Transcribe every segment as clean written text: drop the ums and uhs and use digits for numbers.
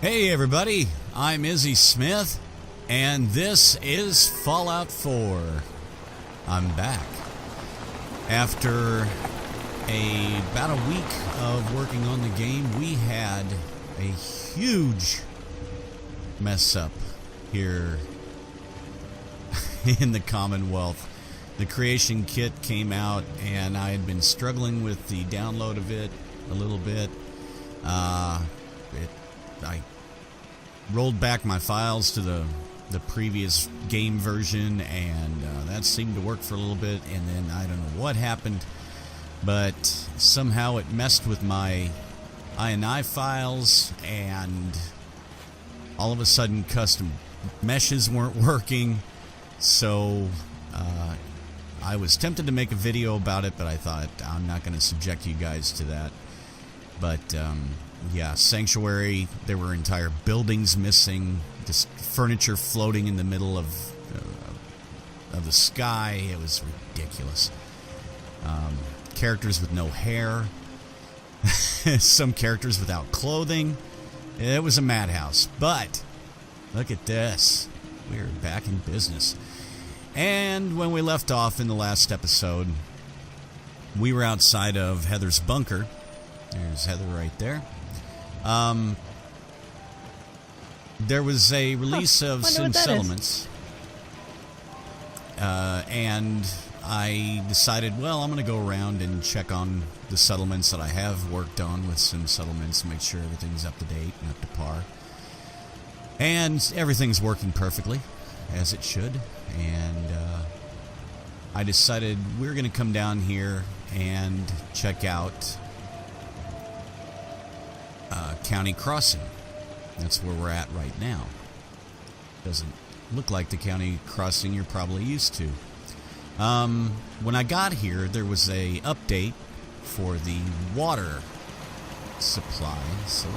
Hey everybody, I'm Izzy Smith, and this is Fallout 4. I'm back. After about a week of working on the game, we had a huge mess up here in the Commonwealth. The creation kit came out, and I had been struggling with the download of it a little bit. I rolled back my files to the previous game version, and that seemed to work for a little bit, and then I don't know what happened, but somehow it messed with my INI files, and all of a sudden custom meshes weren't working. So I was tempted to make a video about it, but I thought I'm not going to subject you guys to that. But yeah, Sanctuary, there were entire buildings missing, just furniture floating in the middle of the sky. It was ridiculous. Characters with no hair, some characters without clothing. It was a madhouse. But look at this. We're back in business. And when we left off in the last episode, we were outside of Heather's bunker. There's Heather right there. There was a release of some settlements, and I decided, well, I'm going to go around and check on the settlements that I have worked on with some settlements, make sure everything's up to date and up to par. And everything's working perfectly, as it should. And I decided we're going to come down here and check out County Crossing. That's where we're at right now. Doesn't look like the County Crossing you're probably used to. When I got here, there was a update for the water supply. So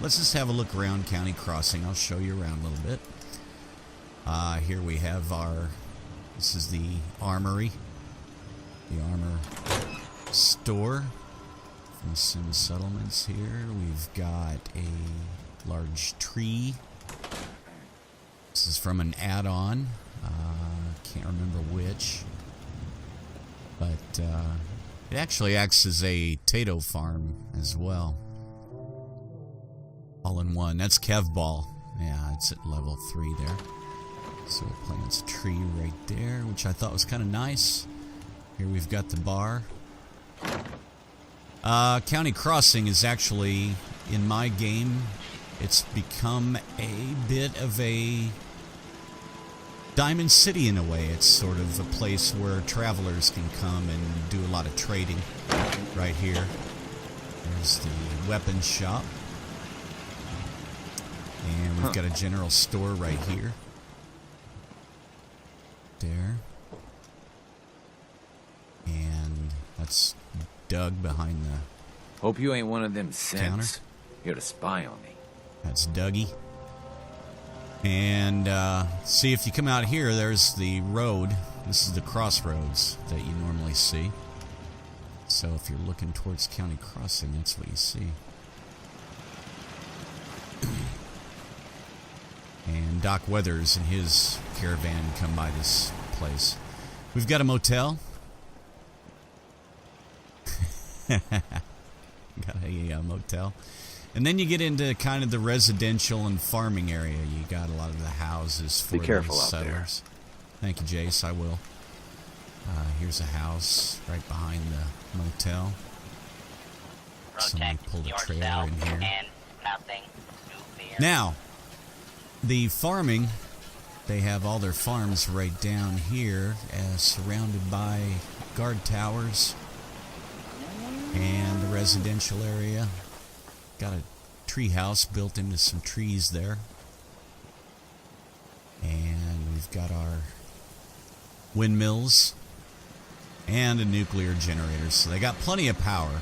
let's just have a look around County Crossing. I'll show you around a little bit. Here we have this is the armory, the armor store. From some settlements here. We've got a large tree. This is from an add-on. Can't remember which. But it actually acts as a potato farm as well. All in one. That's Kevball. Yeah, it's at level 3 there. So it plants a tree right there, which I thought was kind of nice. Here we've got the bar. County Crossing is actually, in my game, it's become a bit of a Diamond City in a way. It's sort of a place where travelers can come and do a lot of trading right here. There's the weapons shop. And we've got a general store right here. There. And that's Doug behind the Hope you ain't one of them counter. simps here to spy on me. That's Dougie. And see, if you come out here, there's the road. This is the crossroads that you normally see. So if you're looking towards County Crossing, that's what you see. And Doc Weathers and his caravan come by this place. We've got a motel. Got a motel. And then you get into kind of the residential and farming area. You got a lot of the houses for Be careful the out there. settlers. Thank you, Jace. I will. Here's a house right behind the motel. Somebody pulled a trailer in here. Now, the farming, they have all their farms right down here, surrounded by guard towers. And the residential area. Got a tree house built into some trees there. And we've got our windmills and a nuclear generator. So they got plenty of power.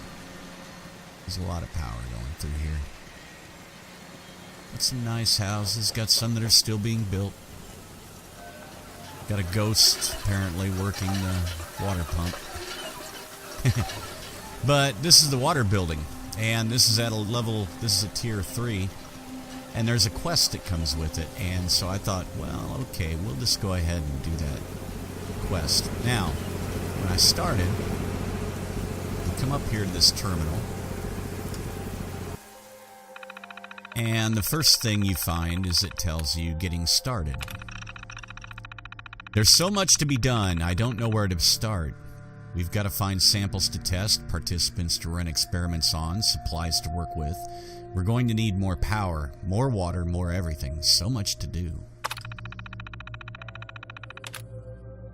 There's a lot of power going through here. Got some nice houses. Got some that are still being built. Got a ghost apparently working the water pump. But this is the water building, and this is at a level, this is a tier 3. And there's a quest that comes with it. And so I thought, well, okay, we'll just go ahead and do that quest. Now, when I started, we come up here to this terminal. And the first thing you find is it tells you getting started. There's so much to be done, I don't know where to start. We've got to find samples to test, participants to run experiments on, supplies to work with. We're going to need more power, more water, more everything. So much to do.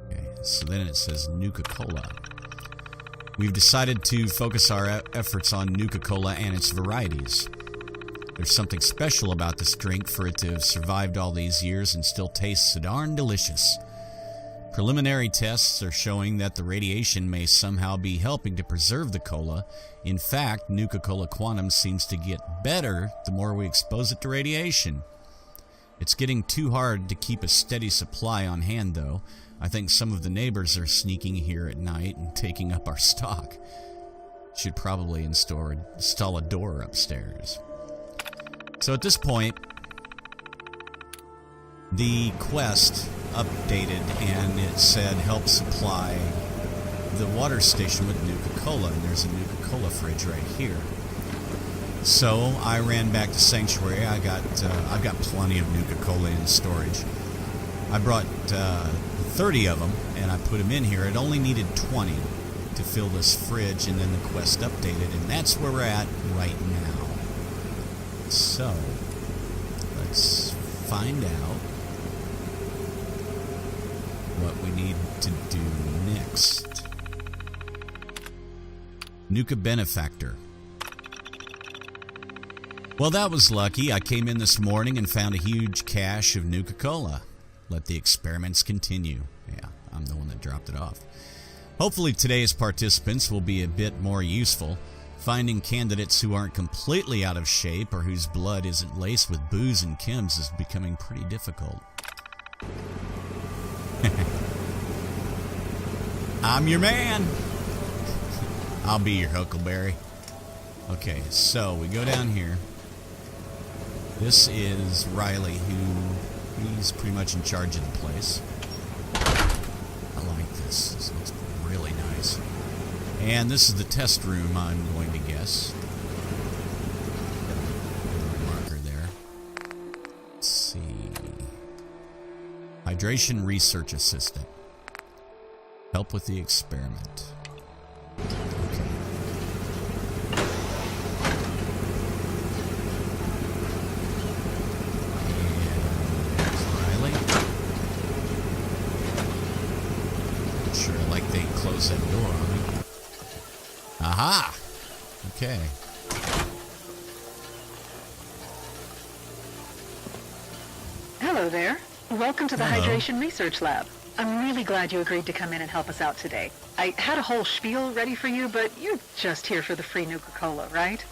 Okay, so then it says Nuka Cola. We've decided to focus our efforts on Nuka Cola and its varieties. There's something special about this drink for it to have survived all these years and still tastes so darn delicious. Preliminary tests are showing that the radiation may somehow be helping to preserve the cola. In fact, Nuka Cola Quantum seems to get better the more we expose it to radiation. It's getting too hard to keep a steady supply on hand, though. I think some of the neighbors are sneaking here at night and taking up our stock. Should probably install a door upstairs. So at this point, the quest updated and it said help supply the water station with Nuka Cola, and there's a Nuka Cola fridge right here. So I ran back to Sanctuary. I've got plenty of Nuka Cola in storage. I brought 30 of them and I put them in here. It only needed 20 to fill this fridge, and then the quest updated, and that's where we're at right now. So let's find out what we need to do next. Nuka Benefactor. Well, that was lucky. I came in this morning and found a huge cache of Nuka Cola. Let the experiments continue. Yeah, I'm the one that dropped it off. Hopefully today's participants will be a bit more useful. Finding candidates who aren't completely out of shape or whose blood isn't laced with booze and chems is becoming pretty difficult. I'm your man. I'll be your Huckleberry. Okay, so we go down here. This is Riley, he's pretty much in charge of the place. I like this. This looks really nice. And this is the test room, I'm going to guess. Got a marker there. Let's see. Hydration Research Assistant. Help with the experiment. Okay. And there's Riley. Sure, like they closed that door on me. Aha! Okay. Hello there. Welcome to the Hello. Hydration Research Lab. I'm really glad you agreed to come in and help us out today. I had a whole spiel ready for you, but you're just here for the free Nuka Cola, right?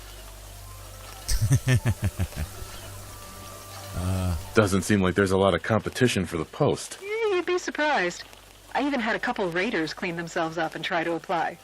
Doesn't seem like there's a lot of competition for the post. Yeah, you'd be surprised. I even had a couple raiders clean themselves up and try to apply.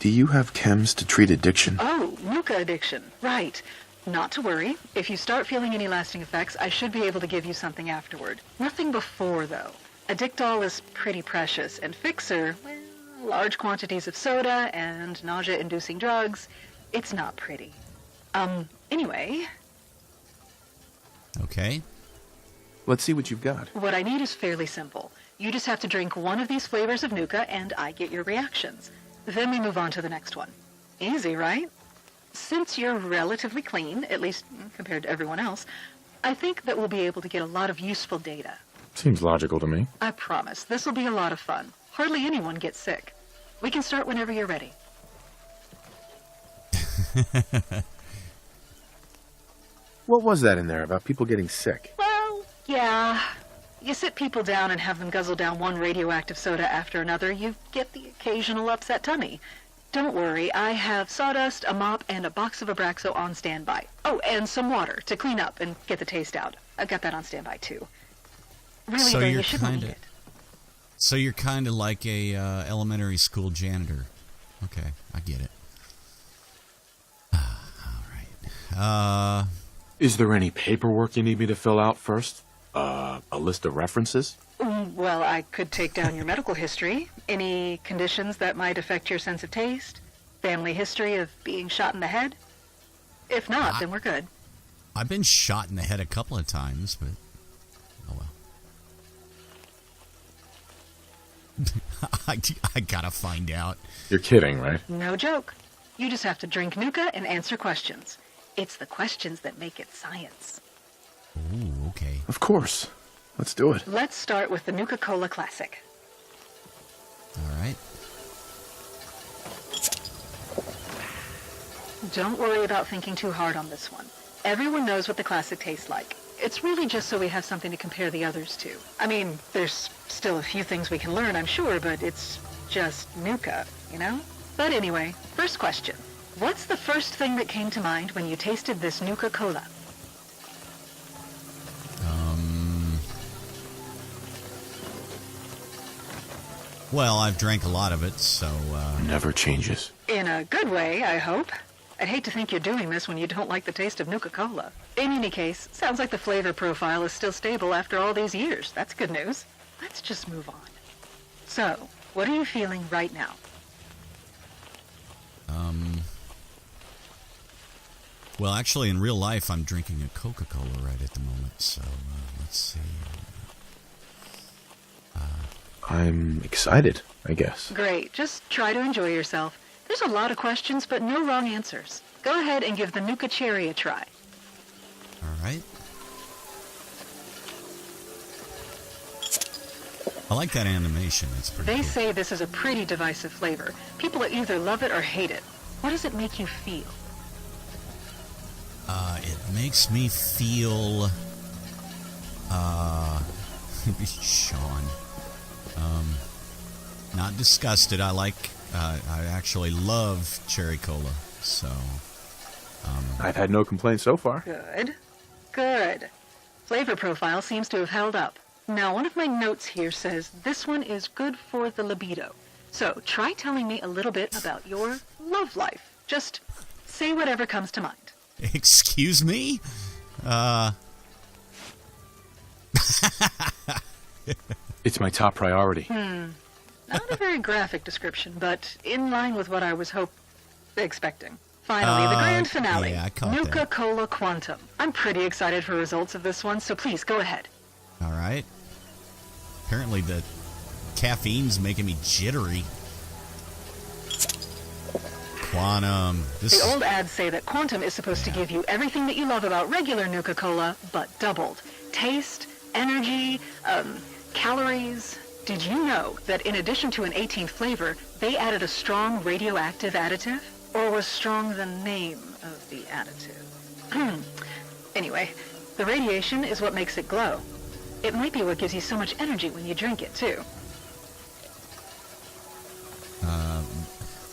Do you have chems to treat addiction? Oh, Nuka addiction. Right. Not to worry. If you start feeling any lasting effects, I should be able to give you something afterward. Nothing before, though. Addictol is pretty precious, and Fixer, well, large quantities of soda and nausea-inducing drugs, it's not pretty. Anyway, Okay. Let's see what you've got. what I need is fairly simple. You just have to drink one of these flavors of Nuka, and I get your reactions. Then we move on to the next one. Easy, right? Since you're relatively clean, at least compared to everyone else, I think that we'll be able to get a lot of useful data. Seems logical to me. I promise, this will be a lot of fun. Hardly anyone gets sick. We can start whenever you're ready. What was that in there about people getting sick? Well, yeah. You sit people down and have them guzzle down one radioactive soda after another, you get the occasional upset tummy. Don't worry, I have sawdust, a mop, and a box of Abraxo on standby. Oh, and some water to clean up and get the taste out. I've got that on standby, too. Really, So though, you're you shouldn't kinda- need it. So you're kind of like a elementary school janitor. Okay, I get it. All right. Is there any paperwork you need me to fill out first? A list of references? Well, I could take down your medical history. Any conditions that might affect your sense of taste? Family history of being shot in the head? If not, then we're good. I've been shot in the head a couple of times, but oh well. I gotta find out. You're kidding, right? No joke. You just have to drink Nuka and answer questions. It's the questions that make it science. Ooh, okay. Of course. Let's do it. Let's start with the Nuka Cola Classic. All right. Don't worry about thinking too hard on this one. Everyone knows what the classic tastes like. It's really just so we have something to compare the others to. I mean, there's still a few things we can learn, I'm sure, but it's just Nuka, you know? But anyway, first question. What's the first thing that came to mind when you tasted this Nuka Cola? Well, I've drank a lot of it, so, Never changes. In a good way, I hope. I'd hate to think you're doing this when you don't like the taste of Nuka Cola. In any case, sounds like the flavor profile is still stable after all these years. That's good news. Let's just move on. So, what are you feeling right now? Well, actually, in real life, I'm drinking a Coca-Cola right at the moment, so, let's see. I'm excited, I guess. Great. Just try to enjoy yourself. There's a lot of questions, but no wrong answers. Go ahead and give the Nuka Cherry a try. All right. I like that animation. It's pretty They cool. say this is a pretty divisive flavor. People either love it or hate it. What does it make you feel? It makes me feel, Sean, not disgusted. I actually love cherry cola, so, I've had no complaints so far. Good. Good. Flavor profile seems to have held up. Now, one of my notes here says this one is good for the libido. So, try telling me a little bit about your love life. Just say whatever comes to mind. excuse me? It's my top priority. Not a very graphic description, but in line with what I was expecting. Finally, the grand finale. yeah, I caught Nuka that. Cola Quantum. I'm pretty excited for results of this one, so please go ahead. All right. Apparently the caffeine's making me jittery. Quantum. The old ads say that Quantum is supposed to give you everything that you love about regular Nuka Cola, but doubled. Taste, energy, calories. Did you know that in addition to an 18th flavor, they added a strong radioactive additive? Or was strong the name of the additive? Anyway, the radiation is what makes it glow. It might be what gives you so much energy when you drink it, too.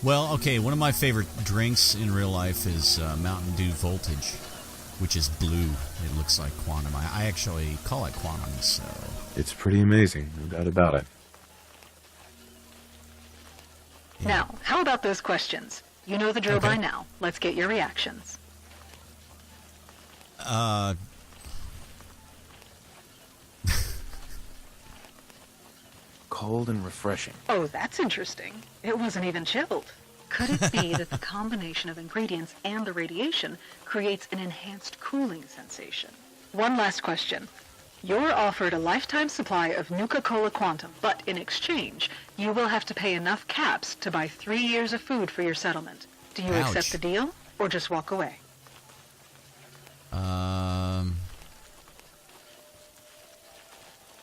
Well, okay, one of my favorite drinks in real life is Mountain Dew Voltage, which is blue. It looks like Quantum. I actually call it Quantum, so... It's pretty amazing, no doubt about it. Yeah. Now, how about those questions? You know the drill Okay. by now. Let's get your reactions. Cold and refreshing. Oh, that's interesting. It wasn't even chilled. Could it be that the combination of ingredients and the radiation creates an enhanced cooling sensation? One last question. You're offered a lifetime supply of Nuka Cola Quantum, but in exchange, you will have to pay enough caps to buy 3 years of food for your settlement. Do you Ouch. accept the deal, or just walk away?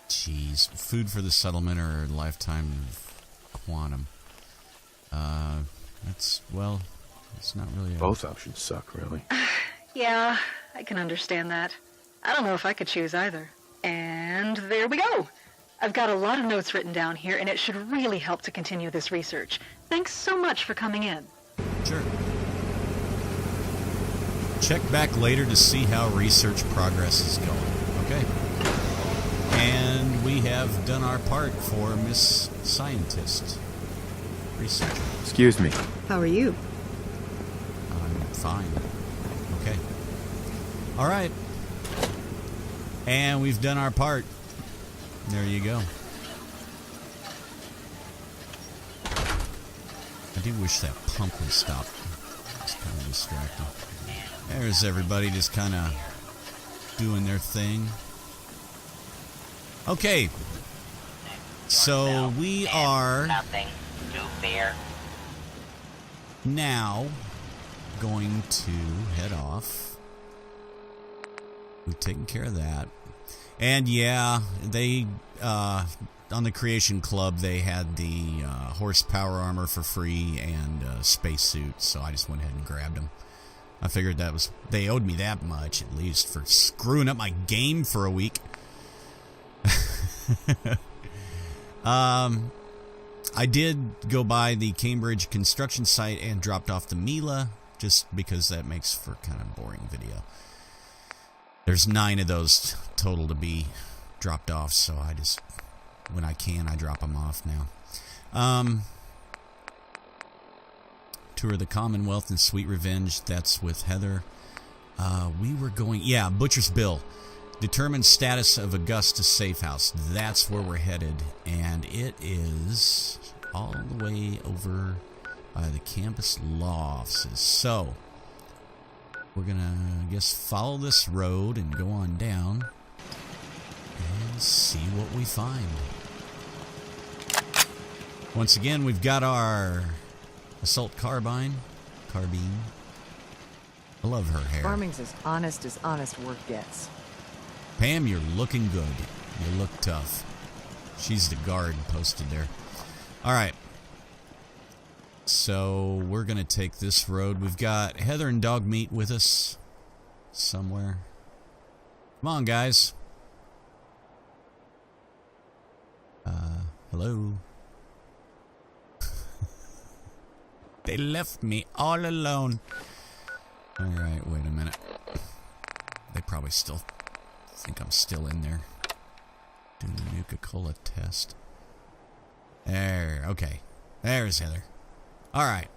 Geez, food for the settlement or lifetime Quantum. It's not really a... Both options suck, really. Yeah, I can understand that. I don't know if I could choose either. And there we go. I've got a lot of notes written down here, and it should really help to continue this research. Thanks so much for coming in. Sure. Check back later to see how research progress is going. Okay. And we have done our part for Miss Scientist. researcher. Excuse me. How are you? I'm fine. Okay. All right. And we've done our part. There you go. I do wish that pump would stop. It's kind of distracting. There's everybody just kind of doing their thing. Okay. So we are now going to head off. We've taken care of that. And yeah, they on the Creation Club they had the horsepower armor for free and spacesuit, so I just went ahead and grabbed them. I figured that was, they owed me that much at least for screwing up my game for a week. I did go by the Cambridge construction site and dropped off the Mila, just because that makes for kind of boring video. There's 9 of those total to be dropped off, so I just, when I can, I drop them off now. Tour of the Commonwealth and Sweet Revenge, that's with Heather. We were going, yeah, Butcher's Bill. Determined status of Augusta Safehouse. That's where we're headed, and it is all the way over by the campus law offices. So, we're gonna, I guess, follow this road and go on down and see what we find. Once again, we've got our assault carbine. I love her hair. Farming's as honest work gets. Pam, you're looking good. You look tough. She's the guard posted there. All right. So we're going to take this road. We've got Heather and Dog Meat with us somewhere. Come on, guys. Hello. They left me all alone. All right, wait a minute. They probably still think I'm still in there doing the Nuka Cola test. There, okay. There's Heather. All right.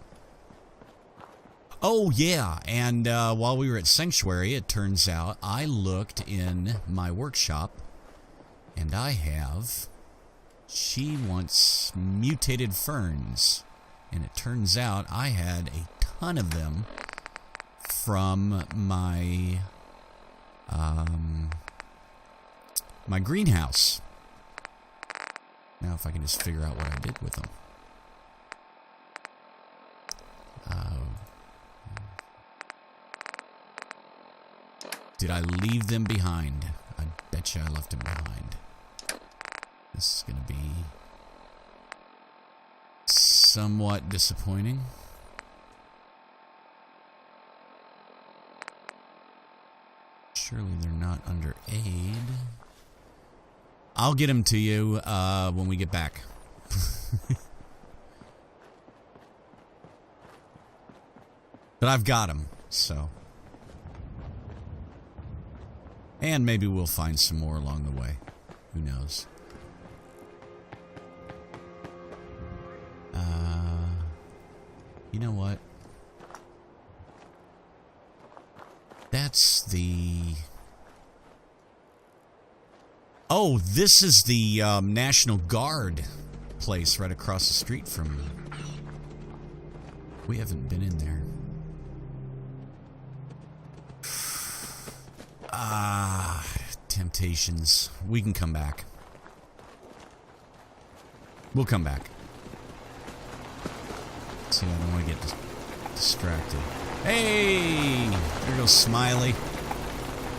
Oh, yeah, and while we were at Sanctuary, it turns out I looked in my workshop, and I have, she wants mutated ferns, and it turns out I had a ton of them from my my greenhouse. Now if I can just figure out what I did with them. Did I leave them behind? I bet you I left them behind. This is going to be somewhat disappointing. Surely they're not under aid. I'll get them to you when we get back. But I've got them, so. And maybe we'll find some more along the way. Who knows? You know what? That's the... Oh, this is the National Guard place right across the street from me. We haven't been in there. Temptations. We can come back. We'll come back. See, I don't want to get distracted. Hey! There goes Smiley.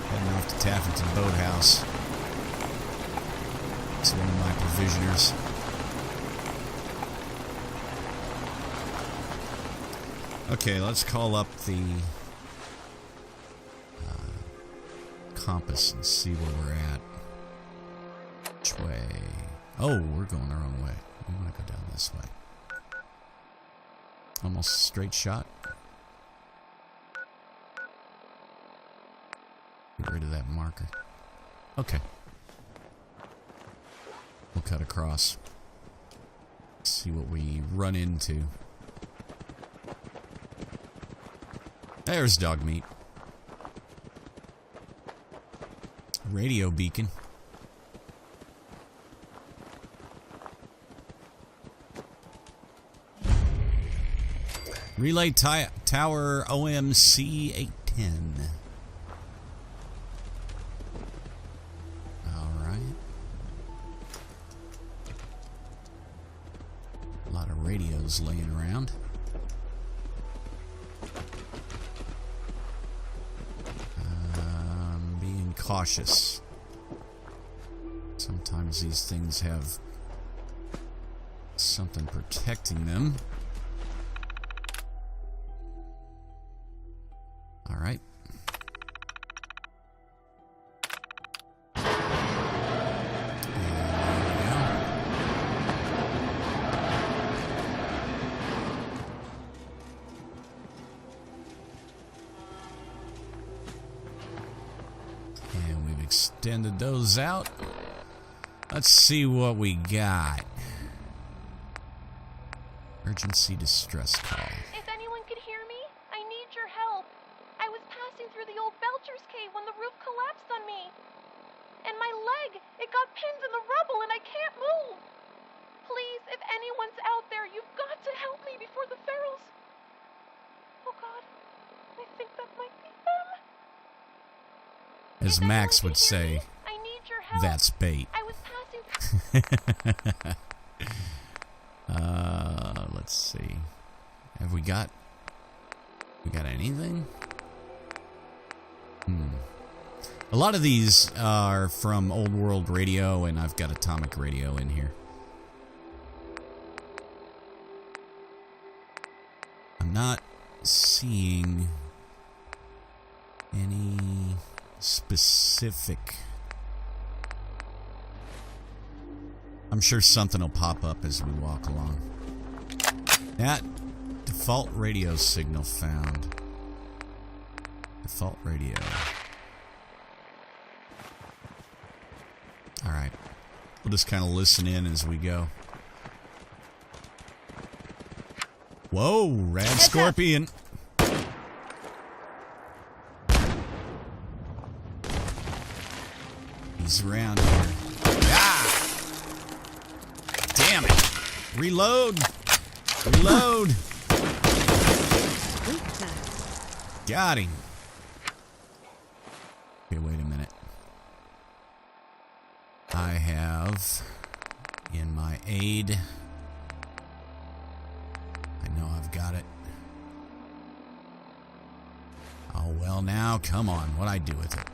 Heading off to Taffington Boathouse. It's one of my provisioners. Okay, let's call up the compass and see where we're at. Which way? Oh, we're going our own way. We want to go down this way. Almost a straight shot. Get rid of that marker. Okay. We'll cut across. See what we run into. There's dog meat. Radio beacon. Relay tower OMC 810. Alright. A lot of radios laying around. Being cautious. Sometimes these things have something protecting them. All right. And we've extended those out. Let's see what we got. Emergency distress call. If anyone could hear me, I need your help. I was passing through the old Belcher's cave when the roof collapsed on me. And my leg, it got pinned in the rubble and I can't move. Please, if anyone's out there, you've got to help me before the ferals... Oh God, I think that might be them. As Max would say, I need your help. that's bait. I was passing Let's see. Have we got anything? A lot of these are from Old World Radio, and I've got Atomic Radio in here. I'm not seeing any specific. I'm sure something will pop up as we walk along. That default radio signal found. Default radio. Alright. We'll just kind of listen in as we go. Whoa, rad scorpion. He's around here. Ah! Damn it. Reload. Reload. Got him. Okay, wait a minute. I have in my aid. I know I've got it. Oh, well, now, come on. What'd I do with it?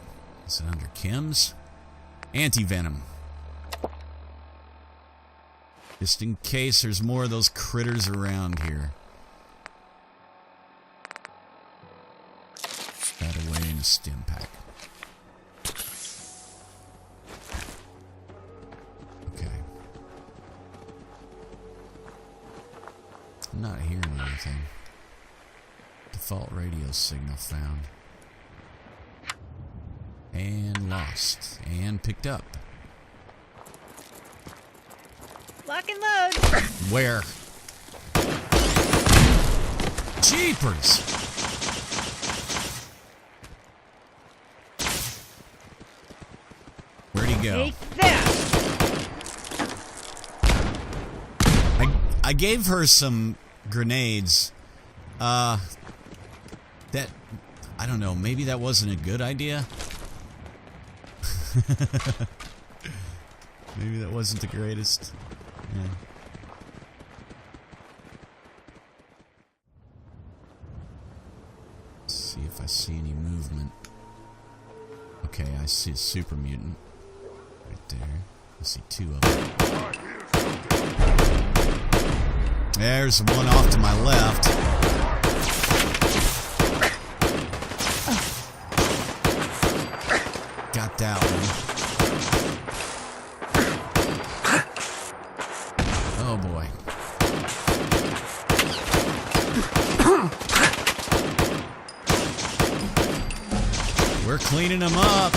Is it under chems? Anti-venom. Just in case there's more of those critters around here. That away in a stim pack. Okay. I'm not hearing anything. Default radio signal found. And lost. And picked up. Lock and load. Where? Jeepers! Where'd he go? Take that. I gave her some grenades. That, I don't know, maybe that wasn't a good idea? Maybe that wasn't the greatest. Yeah. Let's see if I see any movement. Okay, I see a super mutant. Right there. I see two of them. There's one off to my left. Got that one. Oh boy. We're cleaning them up.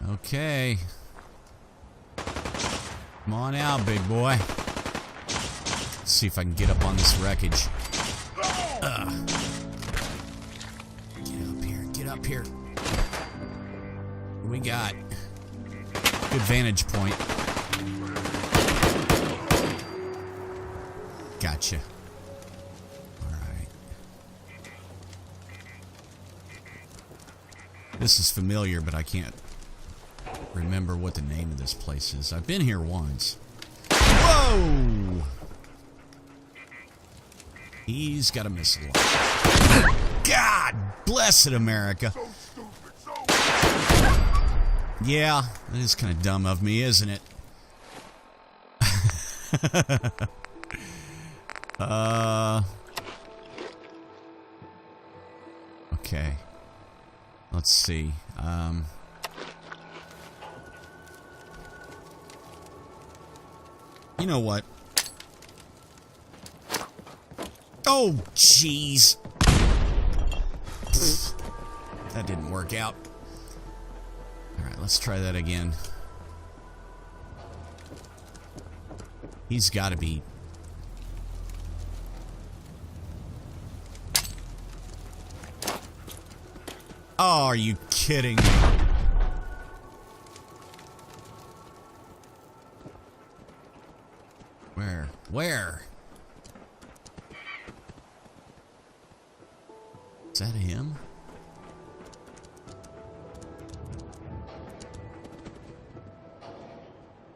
Okay. Come on out, big boy. Let's see if I can get up on this wreckage. Ugh. Get up here, get up here. What we got? Good vantage point. Gotcha. Alright. This is familiar, but I can't remember what the name of this place is. I've been here once. Whoa! He's got a missile. God bless it, America. Yeah, that is kind of dumb of me, isn't it? Okay. Let's see. You know what? Oh, jeez. That didn't work out. Alright, let's try that again. He's got to be... Oh, are you kidding me? Where? Where? Is that him?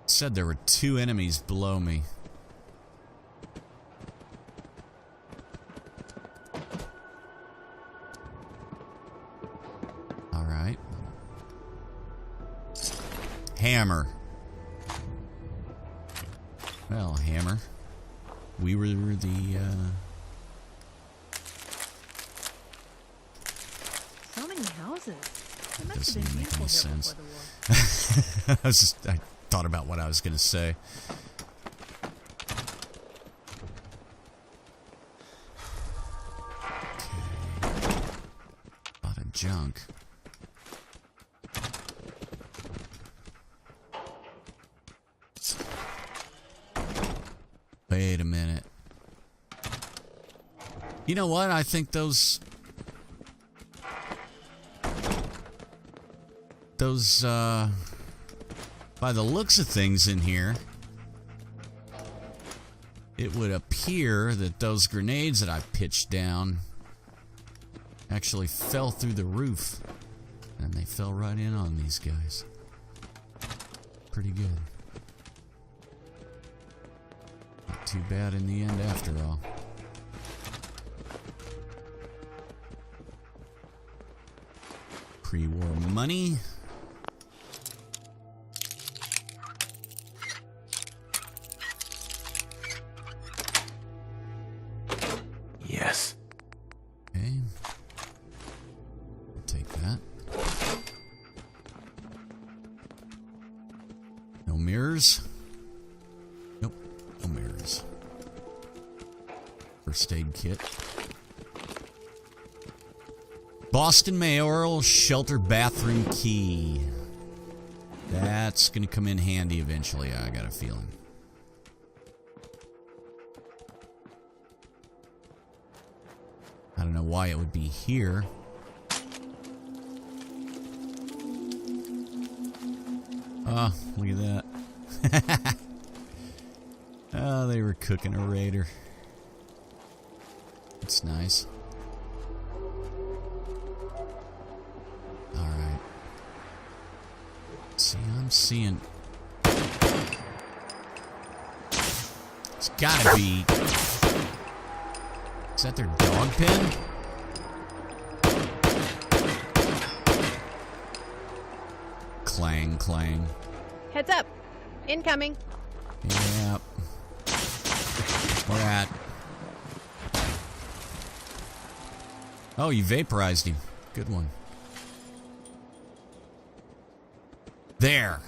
It said there were 2 enemies below me. All right. Hammer. Well, Hammer. We were the, So many houses. It must doesn't have been make any beautiful here sense. before the war. I thought about what I was going to say. Okay. A lot of junk. Wait a minute. You know what? I think those, by the looks of things in here, it would appear that those grenades that I pitched down actually fell through the roof. And they fell right in on these guys. Pretty good. Not too bad in the end after all. Pre-war money. Yes. Okay. I'll take that. No mirrors? Nope. No mirrors. First aid kit. Boston Mayoral Shelter Bathroom Key. That's gonna come in handy eventually, I got a feeling. I don't know why it would be here. Oh, look at that. Oh, they were cooking a raider. That's nice. Alright. See, I'm seeing... It's gotta be... Is that their dog pen? Clang, clang. Heads up. Incoming. Yep. Where at? Oh, you vaporized him. Good one. There.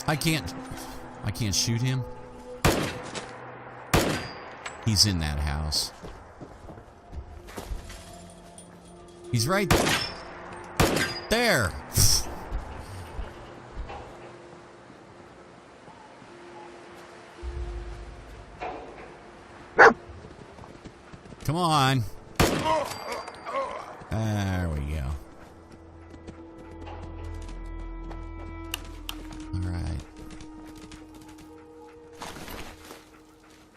I can't shoot him. He's in that house. He's right there. Come on. There we go. Alright.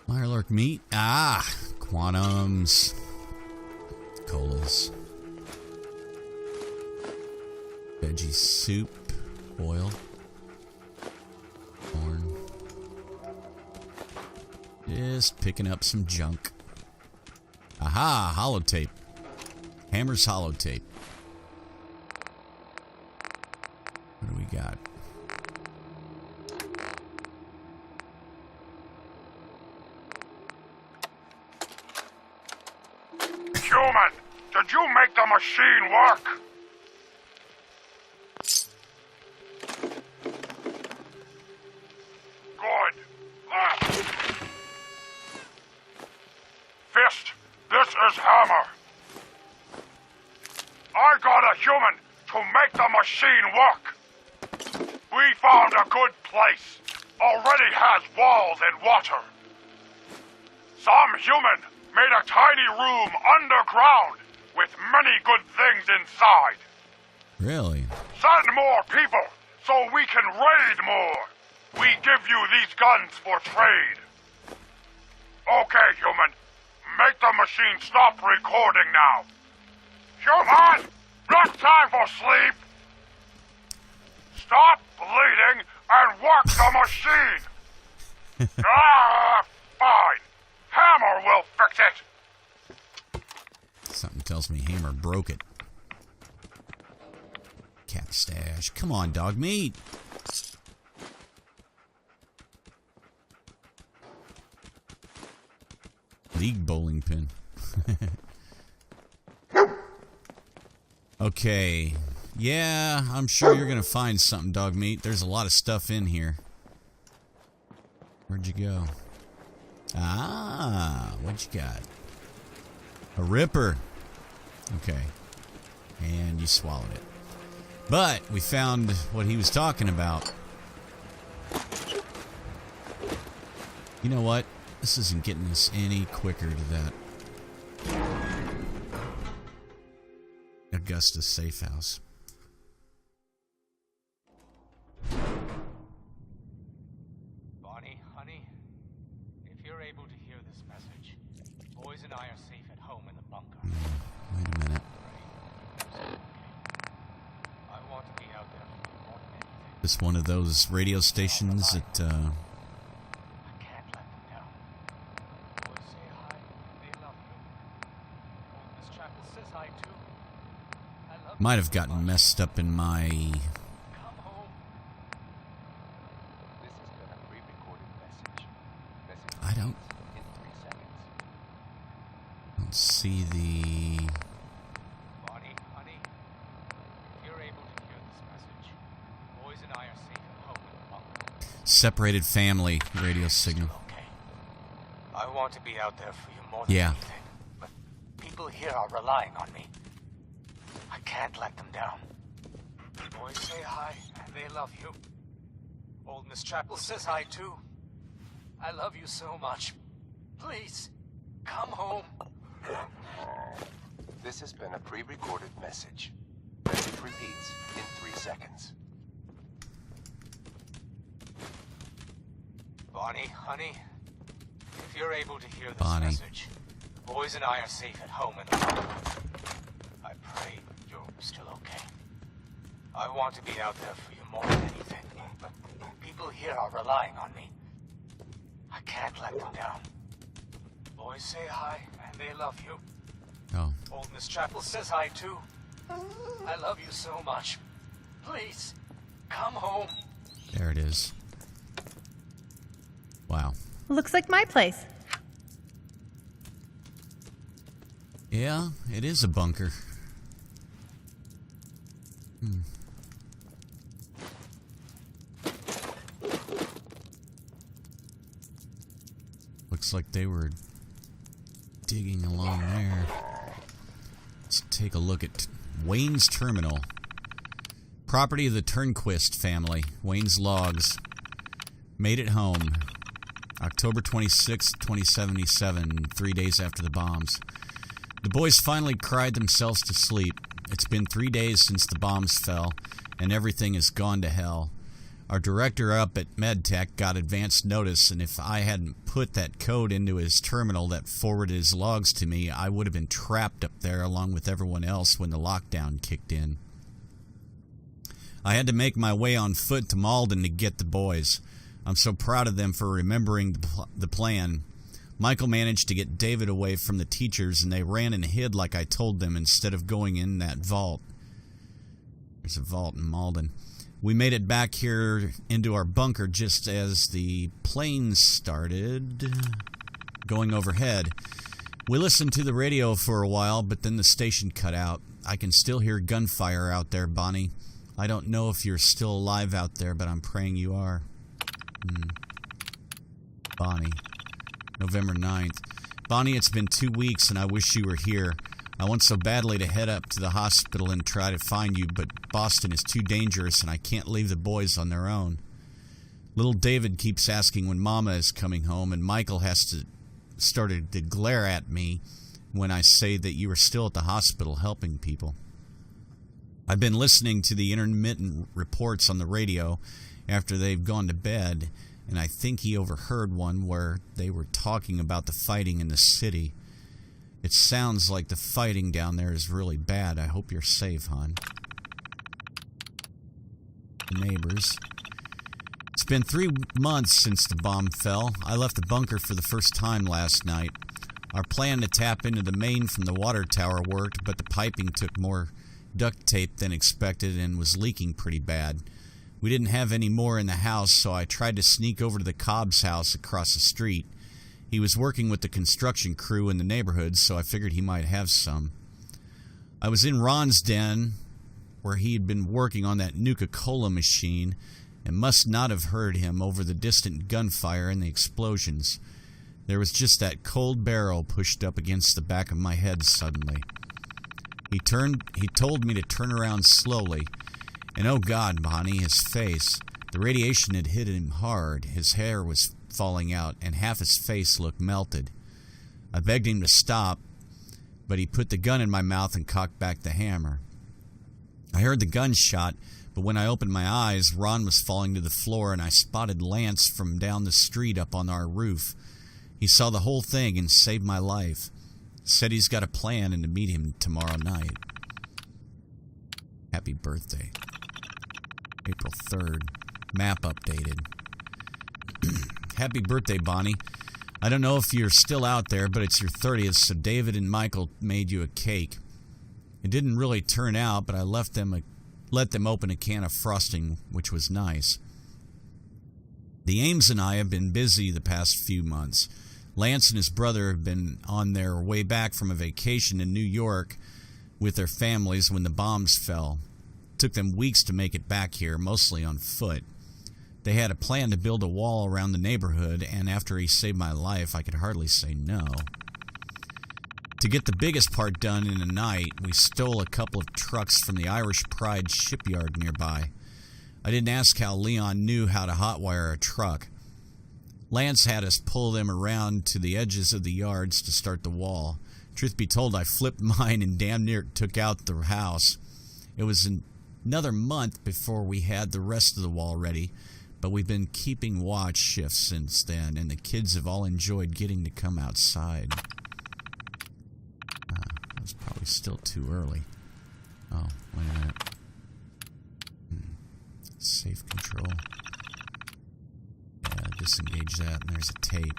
Mirelurk meat. Ah! Quantums. Colas. Veggie soup. Oil. Corn. Just picking up some junk. Aha! Holotape. Hammer's holotape. What do we got? Human, did you make the machine work? Good. Fist, this is Hammer. I got a human to make the machine work. We found a good place. Already has walls and water. Some human made a tiny room underground with many good things inside. Really? Send more people so we can raid more. We give you these guns for trade. Okay, human. Make the machine stop recording now. Human! Not time for sleep! Stop bleeding and work the machine! Fine. Hammer will fix it. Something tells me Hammer broke it. Cat stash. Come on, dog meat. League bowling pin. Okay. Yeah, I'm sure you're going to find something, dog meat. There's a lot of stuff in here. Where'd you go? Ah, what you got? A ripper. Okay. And you swallowed it. But we found what he was talking about. You know what? This isn't getting us any quicker to that Augusta Safehouse. Bonnie, honey, if you're able to hear this message, boys and I are safe at home in the bunker. Wait a minute. I want to be out there for you more than anything. This one of those radio stations that, I can't let them down. Boys say hi. They love you. Old Miss Chapel says hi too. I love might you have so gotten much. messed up in my... Come home. This has been a pre-recorded message. Message I don't in 3 seconds. see the... Bonnie, honey, if you're able to hear this message, boys and I are safe at home in the bunker. separated family radio signal. Okay. I want to be out there for you more than Yeah. anything. But people here are relying on me. I can't let them down. Boys say hi, and they love you. Old Miss Chapel says hi too. I love you so much. Please, come home. This has been a pre-recorded message. Message repeats in 3 seconds. Bonnie, honey, if you're able to hear this Bonnie. message, boys and I are safe at home in the bunker. I pray you're still okay. I want to be out there for you more than anything, but people here are relying on me. I can't let them down. Boys say hi, and they love you. Oh, Old Miss Chapel says hi too. I love you so much. Please, come home. there it is. Wow. Looks like my place. Yeah, it is a bunker. Looks like they were digging along there. Let's take a look at Wayne's Terminal. Property of the Turnquist family. Wayne's logs. Made it home. October 26, 2077, 3 days after the bombs. The boys finally cried themselves to sleep. It's been 3 days since the bombs fell, and everything has gone to hell. Our director up at MedTech got advance notice, and if I hadn't put that code into his terminal that forwarded his logs to me, I would have been trapped up there along with everyone else when the lockdown kicked in. I had to make my way on foot to Malden to get the boys. I'm so proud of them for remembering the plan. Michael managed to get David away from the teachers, and they ran and hid like I told them instead of going in that vault. There's a vault in Malden. We made it back here into our bunker just as the planes started going overhead. We listened to the radio for a while, but then the station cut out. I can still hear gunfire out there, Bonnie. I don't know if you're still alive out there, but I'm praying you are. Bonnie. November 9th. Bonnie, it's been 2 weeks and I wish you were here. I want so badly to head up to the hospital and try to find you, but Boston is too dangerous and I can't leave the boys on their own. Little David keeps asking when Mama is coming home, and Michael started to glare at me when I say that you are still at the hospital helping people. I've been listening to the intermittent reports on the radio after they've gone to bed, and I think he overheard one where they were talking about the fighting in the city. It sounds like the fighting down there is really bad. I hope you're safe, hon. Neighbors. It's been 3 months since the bomb fell. I left the bunker for the first time last night. Our plan to tap into the main from the water tower worked, but the piping took more duct tape than expected and was leaking pretty bad. We didn't have any more in the house, so I tried to sneak over to the Cobb's house across the street. He was working with the construction crew in the neighborhood, so I figured he might have some. I was in Ron's den, where he had been working on that Nuka Cola machine, and must not have heard him over the distant gunfire and the explosions. There was just that cold barrel pushed up against the back of my head suddenly. He told me to turn around slowly, and oh God, Bonnie, his face. The radiation had hit him hard. His hair was falling out, and half his face looked melted. I begged him to stop, but he put the gun in my mouth and cocked back the hammer. I heard the gunshot, but when I opened my eyes, Ron was falling to the floor, and I spotted Lance from down the street up on our roof. He saw the whole thing and saved my life. Said he's got a plan and to meet him tomorrow night. Happy birthday. April 3rd. Map updated. Happy birthday, Bonnie. I don't know if you're still out there, but it's your 30th, so David and Michael made you a cake. It didn't really turn out, but I let them open a can of frosting, which was nice. The Ames and I have been busy the past few months. Lance and his brother have been on their way back from a vacation in New York with their families when the bombs fell. It took them weeks to make it back here, mostly on foot. They had a plan to build a wall around the neighborhood, and after he saved my life, I could hardly say no. To get the biggest part done in a night, we stole a couple of trucks from the Irish Pride shipyard nearby. I didn't ask how Leon knew how to hotwire a truck. Lance had us pull them around to the edges of the yards to start the wall. Truth be told, I flipped mine and damn near took out the house. It was another month before we had the rest of the wall ready, but we've been keeping watch shifts since then, and the kids have all enjoyed getting to come outside. It was probably still too early. Oh, wait a minute. Safe control. Yeah, disengage that, and there's a tape.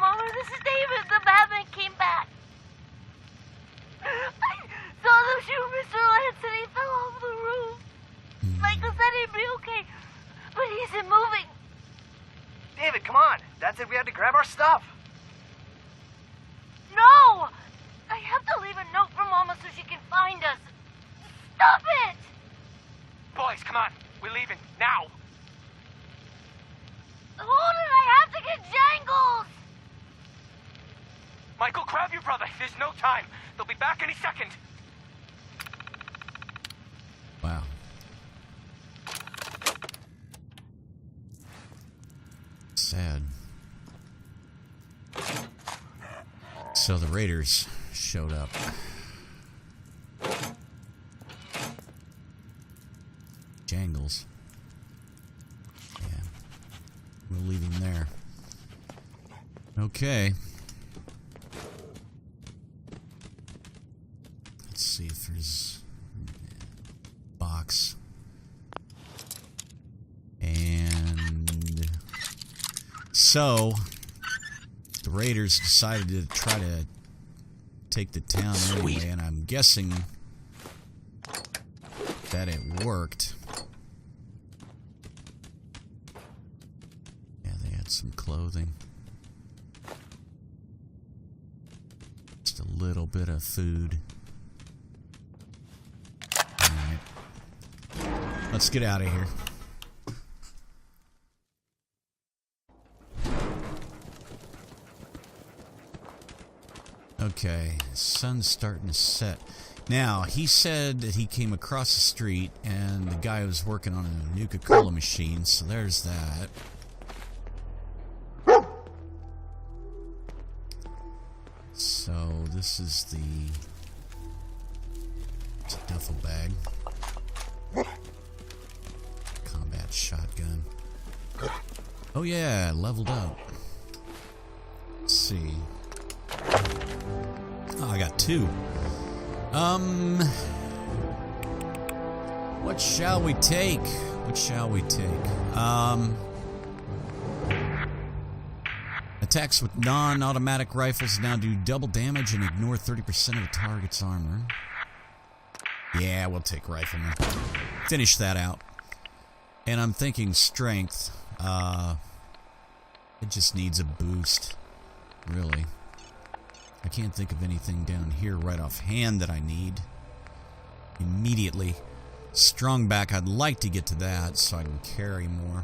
Mama, this is David. The Batman came back. I saw them shoot Mr. Lance and he fell off the roof. Michael said he'd be okay, but he isn't moving. David, come on. Dad said we had to grab our stuff. No! I have to leave a note for Mama so she can find us. Stop it! Boys, come on. We're leaving. Now. Hold it, I have to get Jangles! Michael, grab your brother. There's no time. They'll be back any second. Wow. Sad. So the raiders showed up. Jangles. Yeah. We'll leave him there. Okay. Let's see if there's a box. And so the raiders decided to try to take the town anyway, and I'm guessing that it worked. Yeah, they had some clothing. Just a little bit of food. Alright. Let's get out of here. Okay, sun's starting to set. Now, he said that he came across the street and the guy was working on a Nuka Cola machine, so there's that. So, this is it's a duffel bag. Combat shotgun. Oh yeah, leveled up. Let's see. Oh, I got 2. What shall we take? What shall we take? Attacks with non-automatic rifles now do double damage and ignore 30% of the target's armor. Yeah, we'll take rifleman. Finish that out. And I'm thinking strength. It just needs a boost. Really. I can't think of anything down here right offhand that I need immediately. Strong back, I'd like to get to that so I can carry more.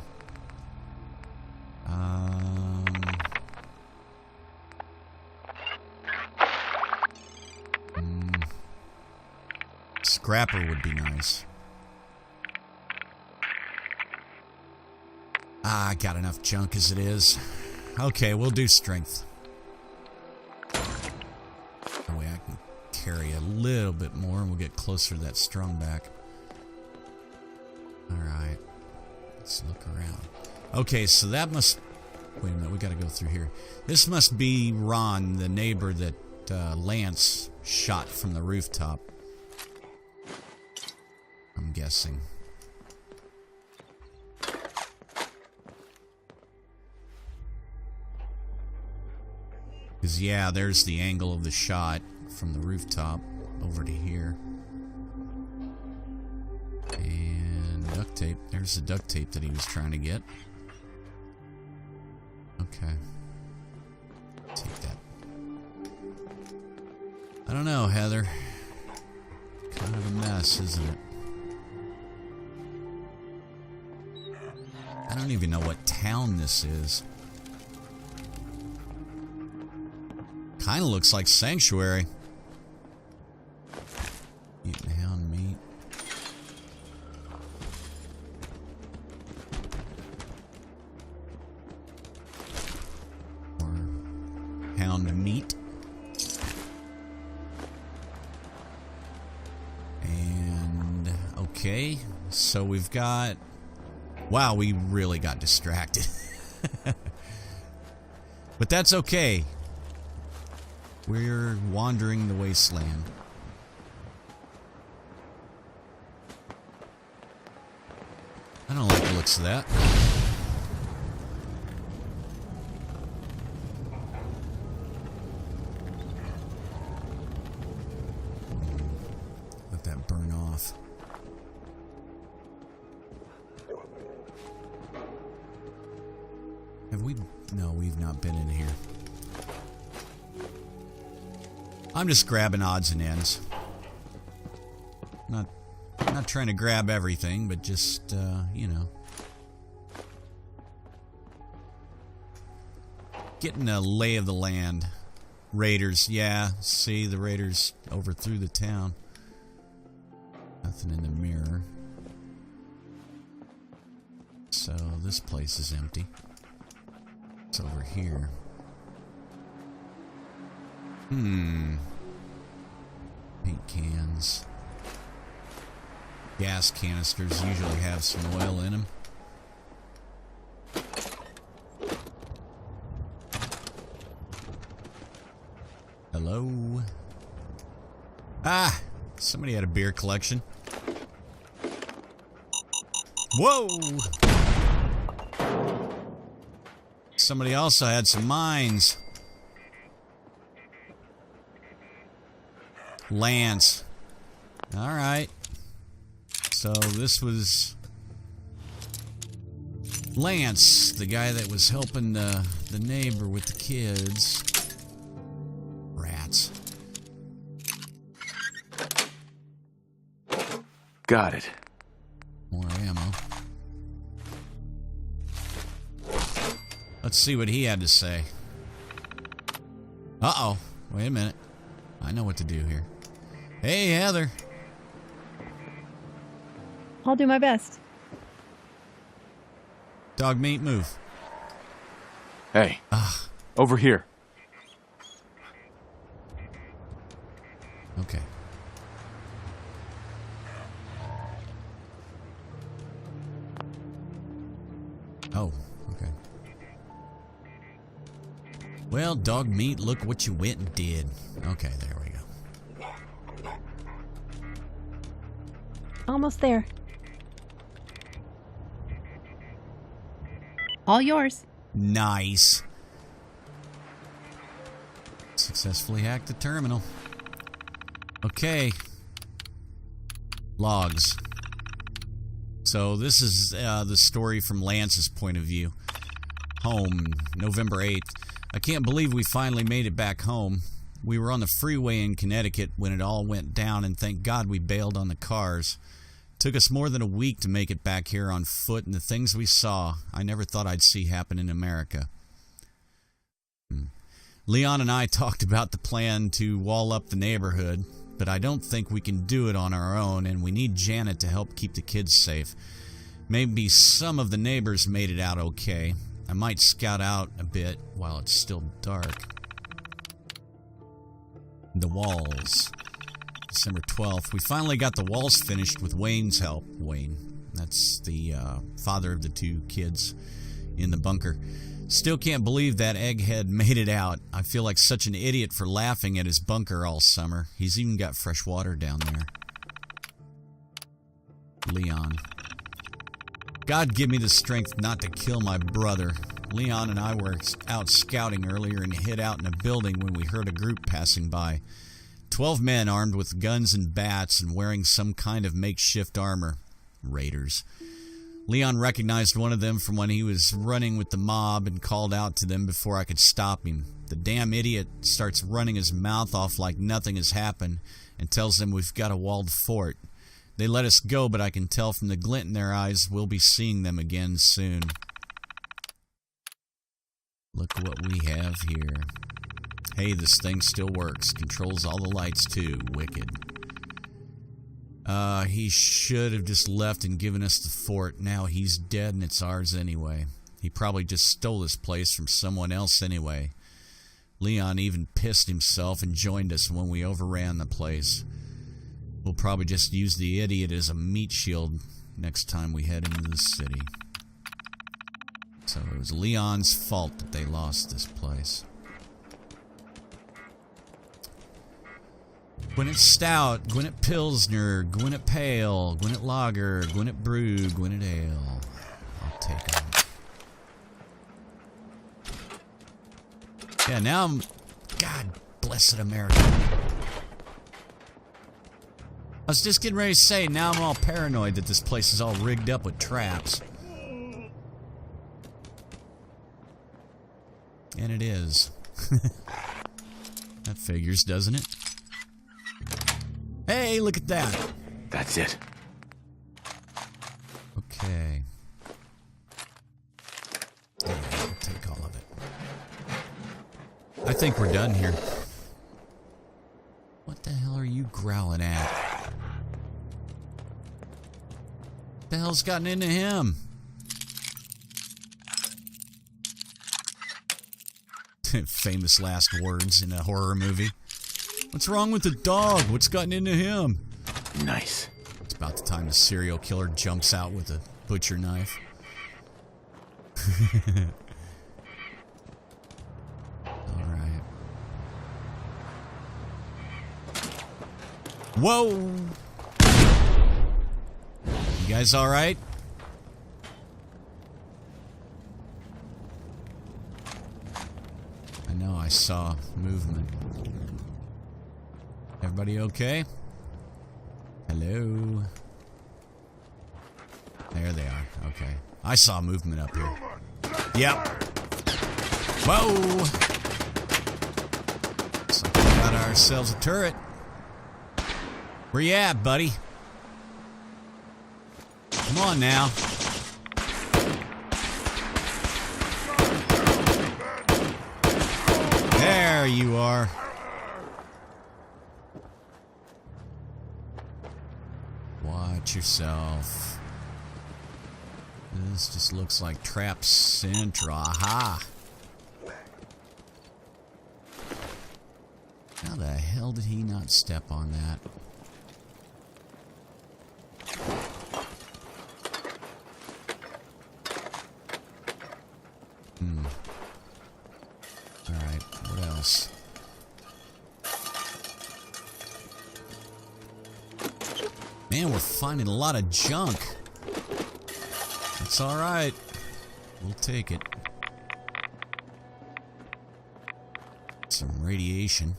Scrapper would be nice. I got enough junk as it is. Okay, we'll do strength. That way I can carry a little bit more and we'll get closer to that strong back. Alright. Let's look around. Okay, so that must... Wait a minute, we gotta go through here. This must be Ron, the neighbor that Lance shot from the rooftop. I'm guessing. Because, yeah, there's the angle of the shot from the rooftop over to here. And duct tape. There's the duct tape that he was trying to get. Okay. Take that. I don't know, Heather. Kind of a mess, isn't it? I don't even know what town this is. Kind of looks like Sanctuary. Eating hound meat. Or hound meat. And okay, so we've got... Wow, we really got distracted. But that's okay. We're wandering the wasteland. I don't like the looks of that. Let that burn off. Have we... No, we've not been in here. I'm just grabbing odds and ends. Not trying to grab everything, but just, you know. Getting a lay of the land. Raiders, yeah. See, the raiders overthrew the town. Nothing in the mirror. So, this place is empty. It's over here. Paint cans. Gas canisters usually have some oil in them. Hello? Ah! Somebody had a beer collection. Whoa! Somebody also had some mines. Lance. Alright. So this was Lance, the guy that was helping the neighbor with the kids. Rats. Got it. More ammo. Let's see what he had to say. Uh-oh. Wait a minute. I know what to do here. Hey, Heather. I'll do my best. Dog meat, move. Hey. Over here. Okay. Oh, okay. Well, dog meat, look what you went and did. Okay, there we go. Almost there. All yours. Nice. Successfully hacked the terminal. Okay. Logs. So this is the story from Lance's point of view. Home, November 8th. I can't believe we finally made it back home. We were on the freeway in Connecticut when it all went down, and thank God we bailed on the cars. Took us more than a week to make it back here on foot, and the things we saw, I never thought I'd see happen in America. Leon and I talked about the plan to wall up the neighborhood, but I don't think we can do it on our own, and we need Janet to help keep the kids safe. Maybe some of the neighbors made it out okay. I might scout out a bit while it's still dark. The walls. December 12th. We finally got the walls finished with Wayne's help. Wayne. That's the father of the two kids in the bunker. Still can't believe that egghead made it out. I feel like such an idiot for laughing at his bunker all summer. He's even got fresh water down there. Leon. God give me the strength not to kill my brother. Leon and I were out scouting earlier and hid out in a building when we heard a group passing by. 12 men armed with guns and bats and wearing some kind of makeshift armor. Raiders. Leon recognized one of them from when he was running with the mob and called out to them before I could stop him. The damn idiot starts running his mouth off like nothing has happened and tells them we've got a walled fort. They let us go, but I can tell from the glint in their eyes we'll be seeing them again soon. Look what we have here. Hey, this thing still works. Controls all the lights, too. Wicked. He should have just left and given us the fort. Now he's dead and it's ours anyway. He probably just stole this place from someone else anyway. Leon even pissed himself and joined us when we overran the place. We'll probably just use the idiot as a meat shield next time we head into the city. So it was Leon's fault that they lost this place. Gwinnett Stout, Gwinnett Pilsner, Gwinnett Pale, Gwinnett Lager, Gwinnett Brew, Gwinnett Ale. I'll take them. Yeah, now I'm... God blessed America. I was just getting ready to say, now I'm all paranoid that this place is all rigged up with traps. And it is. That figures, doesn't it? Hey, look at that. That's it. Okay. Yeah, I'll take all of it. I think we're done here. What the hell are you growling at? What the hell's gotten into him? Famous last words in a horror movie. What's wrong with the dog? What's gotten into him? Nice. It's about the time the serial killer jumps out with a butcher knife. Alright. Whoa! You guys alright? I know I saw movement. Everybody okay? Hello? There they are. Okay. I saw movement up here. Yep. Whoa! Looks like we got ourselves a turret. Where you at, buddy? Come on now. There you are. Watch yourself. This just looks like Trap Central. Aha! How the hell did he not step on that? Alright, what else? Man, we're finding a lot of junk. That's alright. We'll take it. Some radiation.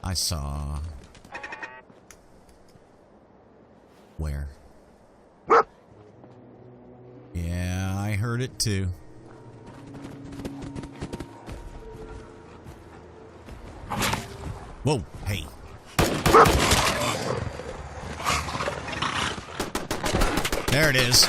I saw... Where? Yeah, I heard it too. Whoa, hey. There it is.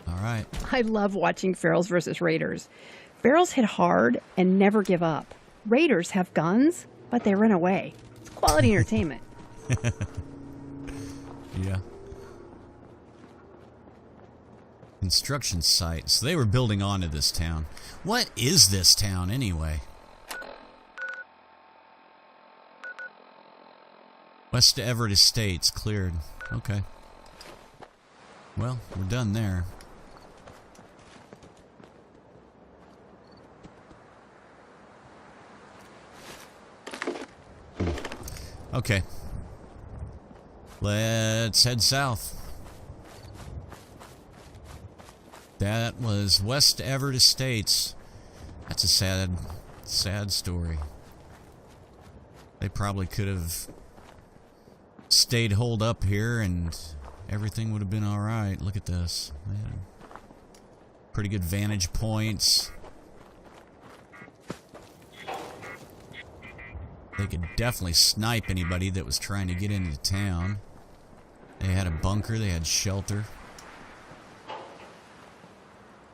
All right. I love watching Ferals versus Raiders. Ferals hit hard and never give up. Raiders have guns, but they run away. It's quality entertainment. Yeah. Construction site. So they were building onto this town. What is this town anyway? West Everett Estates cleared. Okay. Well, we're done there. Okay. Let's head south. That was West Everett Estates. That's a sad, sad story. They probably could have stayed holed up here and everything would have been alright. Look at this. They had pretty good vantage points. They could definitely snipe anybody that was trying to get into town. They had a bunker, they had shelter.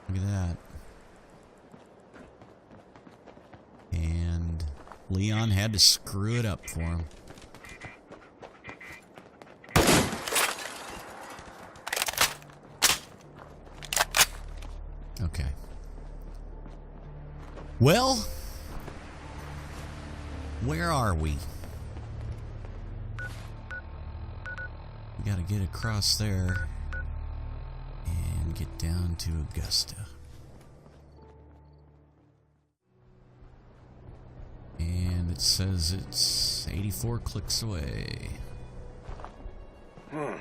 Look at that. And Leon had to screw it up for him. Okay. Well, where are we? We gotta get across there and get down to Augusta. And it says it's 84 clicks away. I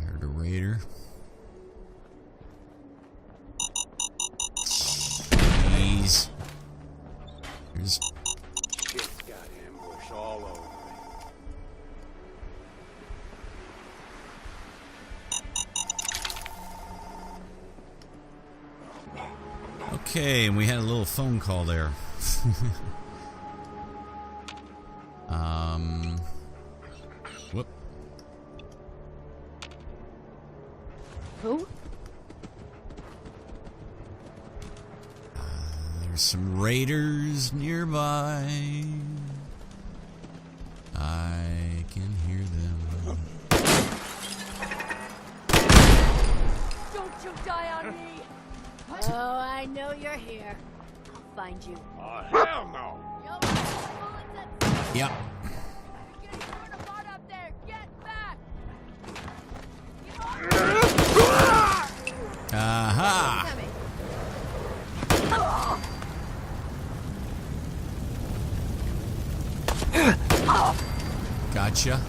heard a raider. Jeez. There's... Shit's got ambush all over me. Okay, and we had a little phone call there. Whoop. Who? There's some raiders nearby. Oh, I know you're here. I'll find you. Oh, hell no! Yep. Getting torn apart up there. Get back. Aha! Gotcha.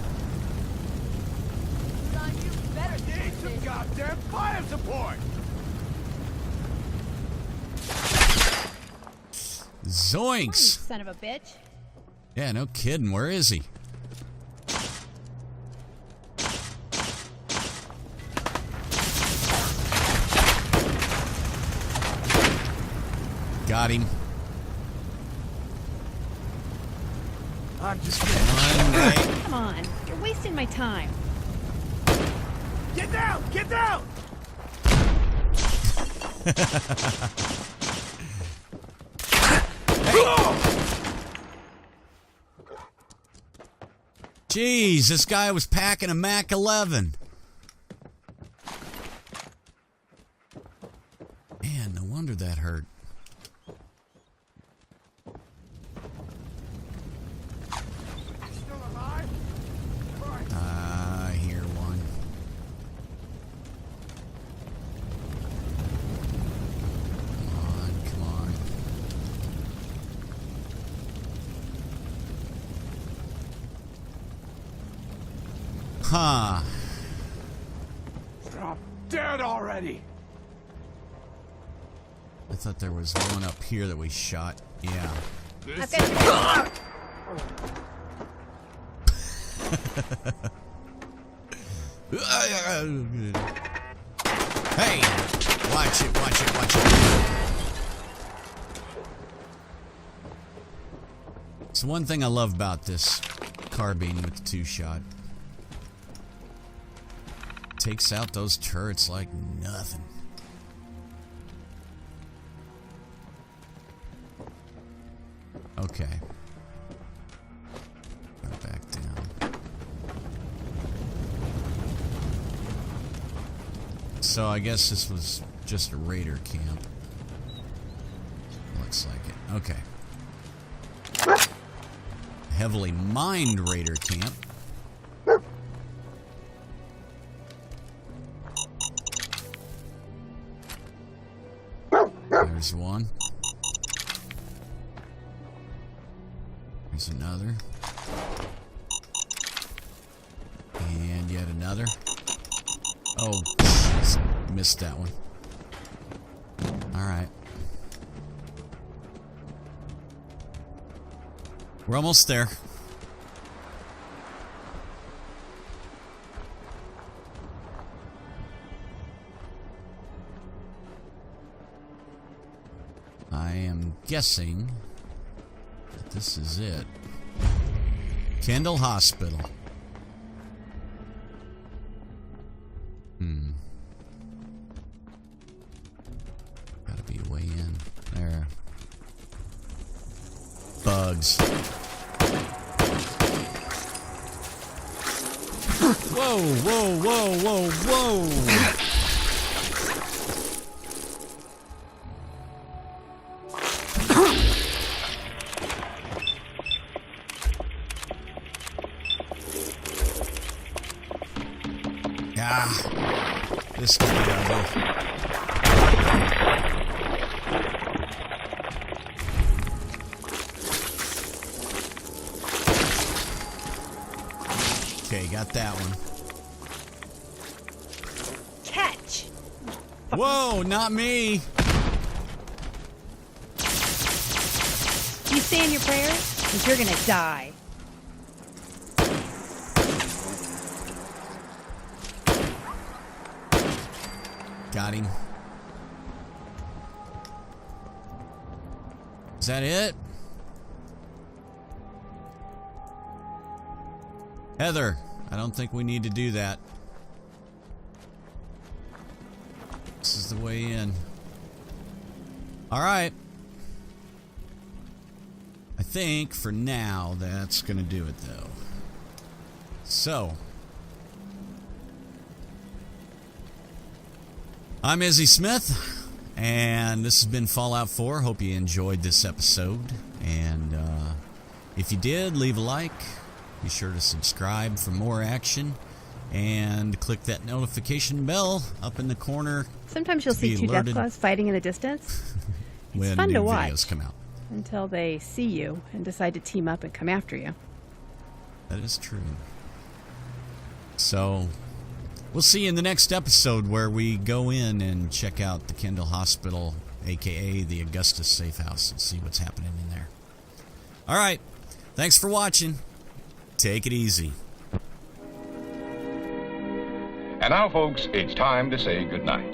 Son, you better Need some goddamn fire support! Zoinks! Son of a bitch. Yeah, no kidding. Where is he? Got him. I'm just One right. Come on. You're wasting my time. Get down! Get down! Jeez, this guy was packing a Mac 11. Man, no wonder that hurt. Still alive? I hear one. Come on. Huh. Stop dead already! I thought there was one up here that we shot. Yeah. This I've got Hey! Watch it, watch it, watch it. It's one thing I love about this carbine with the two-shot. Takes out those turrets like nothing. Okay. Go back down. So I guess this was just a raider camp. Looks like it. Okay. Heavily mined raider camp. There's one. There's another. And yet another. Oh, missed that one. Alright. We're almost there. I am guessing that this is it. Kendall Hospital. Gotta be way in. There. Bugs. Whoa, whoa, whoa, whoa, whoa! This could be ugly. Okay, got that one. Catch! Whoa, not me! You saying your prayers? Because you're gonna die. Got him. Is that it? Heather, I don't think we need to do that. This is the way in. Alright. I think for now that's gonna do it though. So I'm Izzy Smith, And this has been Fallout 4. Hope you enjoyed this episode. And if you did, leave a like. Be sure to subscribe for more action. And click that notification bell up in the corner. Sometimes you'll see two death claws fighting in the distance. It's when fun new to watch videos come out. until they see you and decide to team up and come after you. That is true. So, we'll see you in the next episode where we go in and check out the Kendall Hospital, a.k.a. the Augusta Safehouse, and see what's happening in there. All right. Thanks for watching. Take it easy. And now, folks, it's time to say goodnight.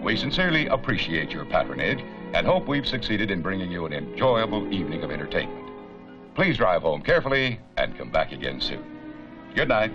We sincerely appreciate your patronage and hope we've succeeded in bringing you an enjoyable evening of entertainment. Please drive home carefully and come back again soon. Good night.